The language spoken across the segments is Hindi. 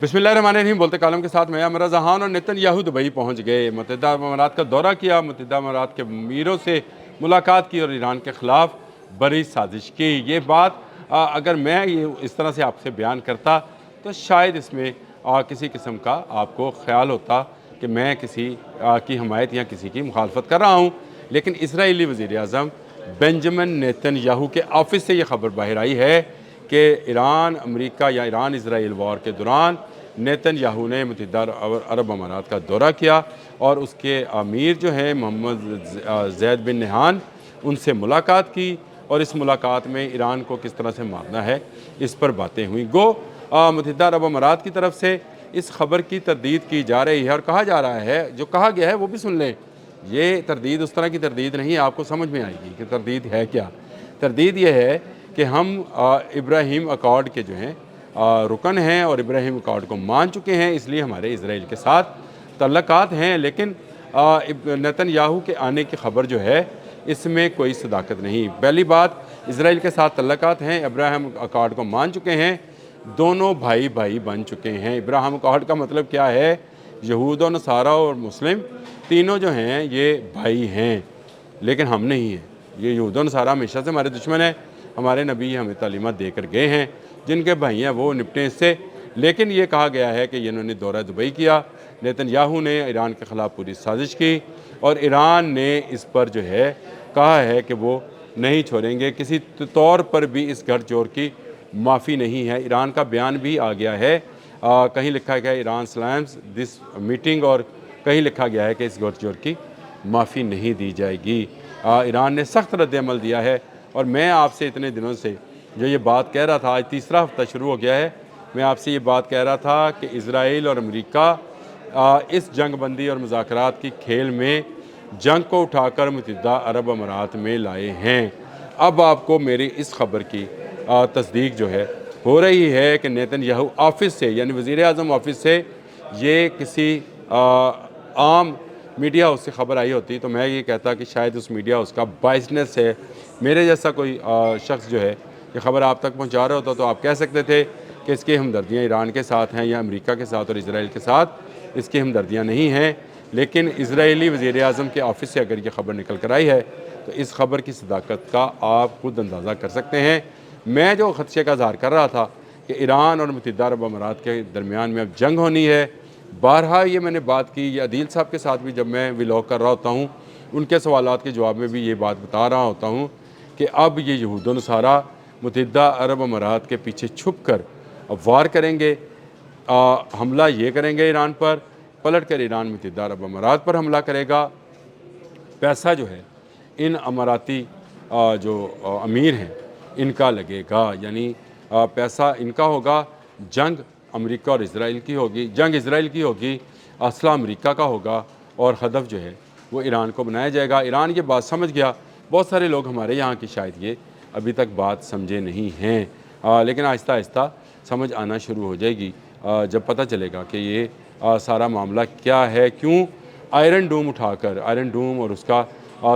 बिस्मिल्लाहिर्रहमानिर्रहीम। बोलते कालम के साथ मैं अमरा जहान और नेतन्याहू दुबई पहुंच गए। मुत्तहिदा अरब अमारात का दौरा किया, मुत्तहिदा अमारात के अमीरों से मुलाकात की और ईरान के ख़िलाफ़ बड़ी साजिश की। ये बात अगर मैं ये इस तरह से आपसे बयान करता तो शायद इसमें किसी किस्म का आपको ख्याल होता कि मैं किसी की हमायत या किसी की मुखालफत कर रहा हूँ। लेकिन इसराइली वज़ीर आज़म बेंजामिन नेतन्याहू के ऑफिस से ये खबर बाहर आई है कि ईरान अमेरिका या ईरान इसराइल वॉर के दौरान नेतन्याहू ने मुत्तहिदा अरब अमारात का दौरा किया और उसके अमीर जो हैं मोहम्मद ज़ैद बिन नहान उनसे मुलाकात की और इस मुलाकात में ईरान को किस तरह से मारना है इस पर बातें हुई। गो मुत्तहिदा अरब अमारात की तरफ से इस खबर की तरदीद की जा रही है और कहा जा रहा है, जो कहा गया है वो भी सुन लें। ये तरदीद उस तरह की तरदीद नहीं है, आपको समझ में आएगी कि तरदीद है क्या। तरदीद ये है कि हम इब्राहिम अकॉर्ड के जो हैं रुकन हैं और इब्राहिम अकॉर्ड को मान चुके हैं, इसलिए हमारे इसराइल के साथ तल्लकात हैं। लेकिन नेतन्याहू के आने की खबर जो है इसमें कोई सदाकत नहीं। पहली बात, इसराइल के साथ तल्लकात हैं, इब्राहिम अकॉर्ड को मान चुके हैं, दोनों भाई भाई बन चुके हैं। इब्राहिम अकॉर्ड का मतलब क्या है? यहूद और नसारा और मुस्लिम तीनों जो हैं ये भाई हैं, लेकिन हम नहीं हैं। ये यहूद और नसारा हमेशा से हमारे दुश्मन हैं। हमारे नबी हमें तालीमात देकर गए हैं, जिनके भाई हैं वो निपटें इससे। लेकिन ये कहा गया है कि इन्होंने दौरा दुबई किया, नेतन्याहू ने ईरान के ख़िलाफ़ पूरी साजिश की और ईरान ने इस पर जो है कहा है कि वो नहीं छोड़ेंगे, किसी तौर पर भी इस गठजोड़ की माफ़ी नहीं है। ईरान का बयान भी आ गया है, कहीं लिखा गया है ईरान स्लैम्स दिस मीटिंग और कहीं लिखा गया है कि इस गठजोड़ की माफ़ी नहीं दी जाएगी। ईरान ने सख्त रद्द-ए-अमल दिया है और मैं आपसे इतने दिनों से जो ये बात कह रहा था, आज तीसरा हफ्ता शुरू हो गया है, मैं आपसे ये बात कह रहा था कि इसराइल और अमेरिका इस जंगबंदी और मुज़ाकरात की खेल में जंग को उठाकर मुत्तहिदा अरब अमारात में लाए हैं। अब आपको मेरी इस खबर की तस्दीक जो है हो रही है कि नेतन्याहू ऑफिस से यानी वज़ीर आज़म ऑफिस से ये किसी आम मीडिया हाउस से खबर आई होती तो मैं ये कहता कि शायद उस मीडिया हाउस का बायसनेस है। मेरे जैसा कोई शख्स जो है ये खबर आप तक पहुंचा रहा होता तो आप कह सकते थे कि इसकी हमदर्दियाँ ईरान के साथ हैं या अमेरिका के साथ और इसराइल के साथ इसकी हमदर्दियाँ नहीं हैं। लेकिन इसराइली वज़ीर आज़म के ऑफिस से अगर ये खबर निकल कर आई है तो इस खबर की सदाकत का आप खुद अंदाज़ा कर सकते हैं। मैं जो खदशे का इज़हार कर रहा था कि ईरान और मुत्तहिदा अरब अमारात के दरमियान में अब जंग होनी है, बारहा ये मैंने बात की, ये अदील साहब के साथ भी जब मैं व्लॉग कर रहा होता हूँ उनके सवालात के जवाब में भी ये बात बता रहा होता हूँ कि अब ये यहूद व नसारा मुत्तहिदा अरब अमारात के पीछे छुप कर अब वार करेंगे, हमला ये करेंगे ईरान पर, पलट कर ईरान मुत्तहिदा अरब अमारात पर हमला करेगा। पैसा जो है इन अमाराती जो अमीर हैं इनका लगेगा, यानी पैसा इनका होगा। जंग अमेरिका और इसराइल की होगी, जंग इसराइल की होगी, असला अमेरिका का होगा और हदफ जो है वो ईरान को बनाया जाएगा। ईरान ये बात समझ गया, बहुत सारे लोग हमारे यहाँ की शायद ये अभी तक बात समझे नहीं हैं, लेकिन आहिस्ता आहिस्ता समझ आना शुरू हो जाएगी जब पता चलेगा कि ये सारा मामला क्या है। क्यों आयरन डूम उठाकर, आयरन डूम और उसका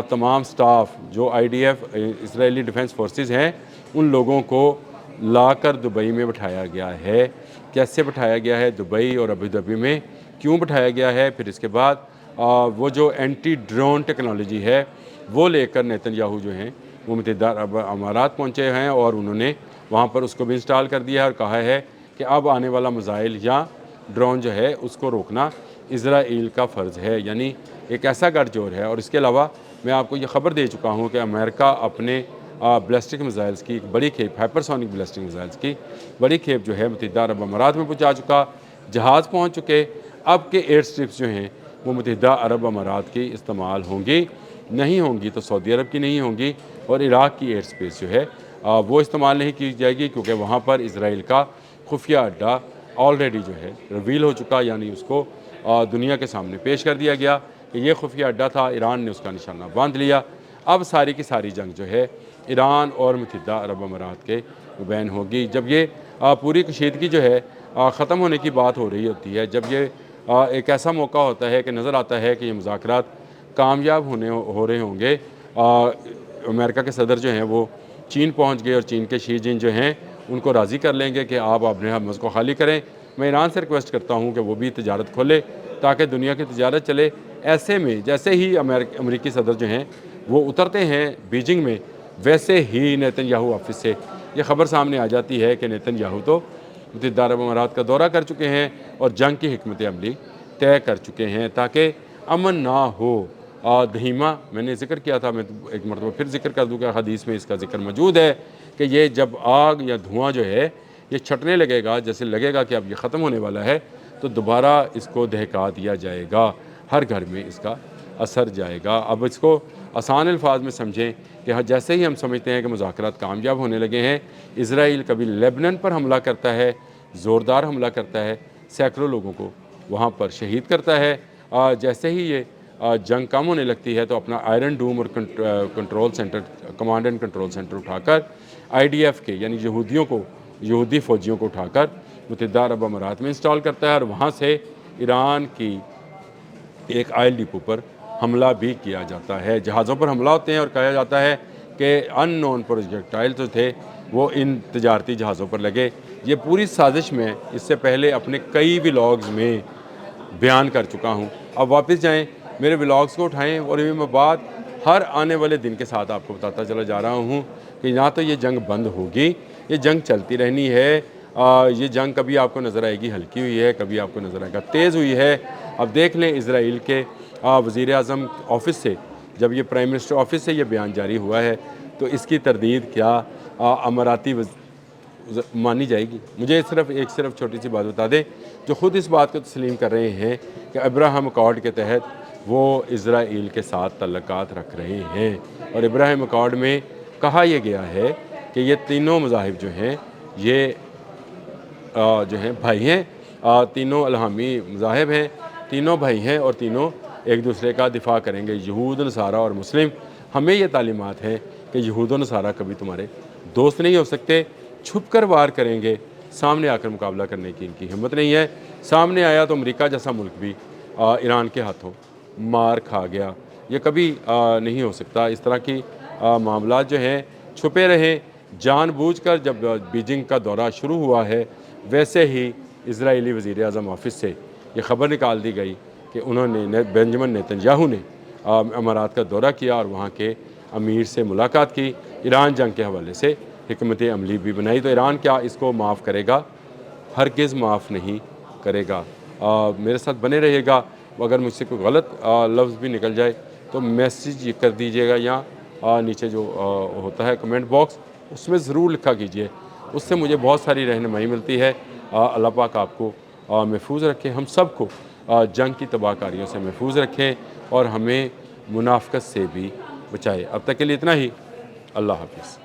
तमाम स्टाफ जो IDF इसराइली डिफेंस फोर्सेस हैं उन लोगों को लाकर दुबई में बिठाया गया है। कैसे बिठाया गया है दुबई और अबू धाबी में, क्यों बिठाया गया है? फिर इसके बाद वो जो एंटी ड्रोन टेक्नोलॉजी है वो लेकर नेतन्याहू जो हैं वो मुत्तहिदा अरब अमारात पहुँचे हैं और उन्होंने वहाँ पर उसको भी इंस्टॉल कर दिया है और कहा है कि अब आने वाला मिसाइल या ड्रोन जो है उसको रोकना इसराइल का फ़र्ज़ है, यानी एक ऐसा गठजोड़ है। और इसके अलावा मैं आपको ये ख़बर दे चुका हूँ कि अमेरिका अपने बैलिस्टिक मिसाइल्स की एक बड़ी खेप, हाइपरसोनिक बैलिस्टिक मिसाइल्स की बड़ी खेप जो है मुत्तहिदा अरब अमारात में पहुँचा चुका, जहाज़ पहुँच चुके। अब के एयर स्ट्रिप्स जो हैं वो मुत्तहिदा अरब अमारात की इस्तेमाल होंगी, नहीं होंगी तो सऊदी अरब की नहीं होंगी और इराक़ की एयर स्पेस जो है वो इस्तेमाल नहीं की जाएगी, क्योंकि वहाँ पर इसराइल का खुफिया अड्डा ऑलरेडी जो है रिवील हो चुका, यानी उसको दुनिया के सामने पेश कर दिया गया कि ये खुफिया अड्डा था, ईरान ने उसका निशाना बांध लिया। अब सारी की सारी जंग जो है ईरान और मुत्तहिदा अरब अमारात के बैन होगी। जब ये पूरी कशीदगी जो है ख़त्म होने की बात हो रही होती है, जब ये एक ऐसा मौका होता है कि नज़र आता है कि ये मुज़ाकरात कामयाब हो रहे होंगे, अमेरिका के सदर जो हैं वो चीन पहुंच गए और चीन के शी जिन जो हैं उनको राज़ी कर लेंगे कि आप अपने हमज़ को खाली करें, मैं ईरान से रिक्वेस्ट करता हूँ कि वो भी तजारत खोले ताकि दुनिया की तजारत चले। ऐसे में जैसे ही अमेरिकी सदर जो हैं वो उतरते हैं बीजिंग में, वैसे ही नेतन्याहू ऑफिस से ये ख़बर सामने आ जाती है कि नेतन्याहू तो मुत्तहिदा अरब अमारात का दौरा कर चुके हैं और जंग की हिकमत अमली तय कर चुके हैं ताकि अमन ना हो। दहीमा मैंने ज़िक्र किया था, मैं एक मरतबा फिर ज़िक्र कर दूँ कि हदीस में इसका ज़िक्र मौजूद है कि ये जब आग या धुआँ जो है ये छटने लगेगा, जैसे लगेगा कि अब ये ख़त्म होने वाला है, तो दोबारा इसको दहका दिया जाएगा, हर घर में इसका असर जाएगा। अब इसको आसान अल्फाज में समझें कि हाँ, जैसे ही हम समझते हैं कि मुज़ाकरात कामयाब होने लगे हैं, इसराइल कभी लेबनान पर हमला करता है, ज़ोरदार हमला करता है, सैकड़ों लोगों को वहाँ पर शहीद करता है। जैसे ही ये जंग कम होने लगती है तो अपना आयरन डूम और control centre, command and control centre उठाकर IDF के यानी यहूदियों को, यहूदी फ़ौजियों को उठाकर मुत्तहिदा अरब अमारात में इंस्टॉल करता है और वहाँ से ईरान की एक ऑयल डिपो पर हमला भी किया जाता है। जहाज़ों पर हमला होते हैं और कहा जाता है कि अननोन प्रोजेक्टाइल जो थे वो इन तजारती जहाज़ों पर लगे। ये पूरी साजिश में इससे पहले अपने कई व्लॉग्स में बयान कर चुका हूँ। अब वापस जाएं, मेरे व्लॉग्स को उठाएं और ये मैं बात हर आने वाले दिन के साथ आपको बताता चला जा रहा हूँ कि ना तो ये जंग बंद होगी, ये जंग चलती रहनी है। ये जंग कभी आपको नज़र आएगी हल्की हुई है, कभी आपको नज़र आएगा तेज़ हुई है। अब देख लें इसराइल के वज़ीर आज़म ऑफ़िस से, जब ये प्राइम मिनिस्टर ऑफ़िस से ये बयान जारी हुआ है तो इसकी तरदीद क्या अमाराती मानी जाएगी? मुझे सिर्फ छोटी सी बात बता दें, जो ख़ुद इस बात को तस्लीम कर रहे हैं कि अब्राहम अकॉर्ड के तहत वो इसराइल के साथ तल्लुकात रख रहे हैं और इब्राहिम अकॉर्ड में कहा यह गया है कि ये तीनों मज़ाहिब जो हैं ये जो हैं भाई हैं, तीनों अलहामी मज़ाहिब हैं, तीनों भाई हैं और तीनों एक दूसरे का दिफा करेंगे, यहूद, नसारा और मुस्लिम। हमें ये तालीमात हैं कि यहूद और नसारा कभी तुम्हारे दोस्त नहीं हो सकते, छुप कर वार करेंगे, सामने आकर मुकाबला करने की इनकी हिम्मत नहीं है। सामने आया तो अमेरिका जैसा मुल्क भी ईरान के हाथों मार खा गया, ये कभी नहीं हो सकता। इस तरह की मामलात जो हैं छुपे रहें। जानबूझकर जब बीजिंग का दौरा शुरू हुआ है, वैसे ही इजरायली वज़ीर आज़म ऑफ़िस से ये ख़बर निकाल दी गई कि उन्होंने बेंजामिन नेतन्याहू ने अमारात का दौरा किया और वहाँ के अमीर से मुलाकात की, ईरान जंग के हवाले से हिकमत अमली भी बनाई। तो ईरान क्या इसको माफ़ करेगा? हरगिज़ माफ़ नहीं करेगा। मेरे साथ बने रहिएगा। अगर मुझसे कोई गलत लफ्ज़ भी निकल जाए तो मैसेज कर दीजिएगा, या नीचे जो होता है कमेंट बॉक्स, उसमें ज़रूर लिखा कीजिए, उससे मुझे बहुत सारी रहनुमाई मिलती है। अल्लाह पाक आपको महफूज रखे, हम सब को जंग की तबाहकारियों से महफूज रखें और हमें मुनाफ़क़त से भी बचाए। अब तक के लिए इतना ही। अल्लाह हाफ़िज़।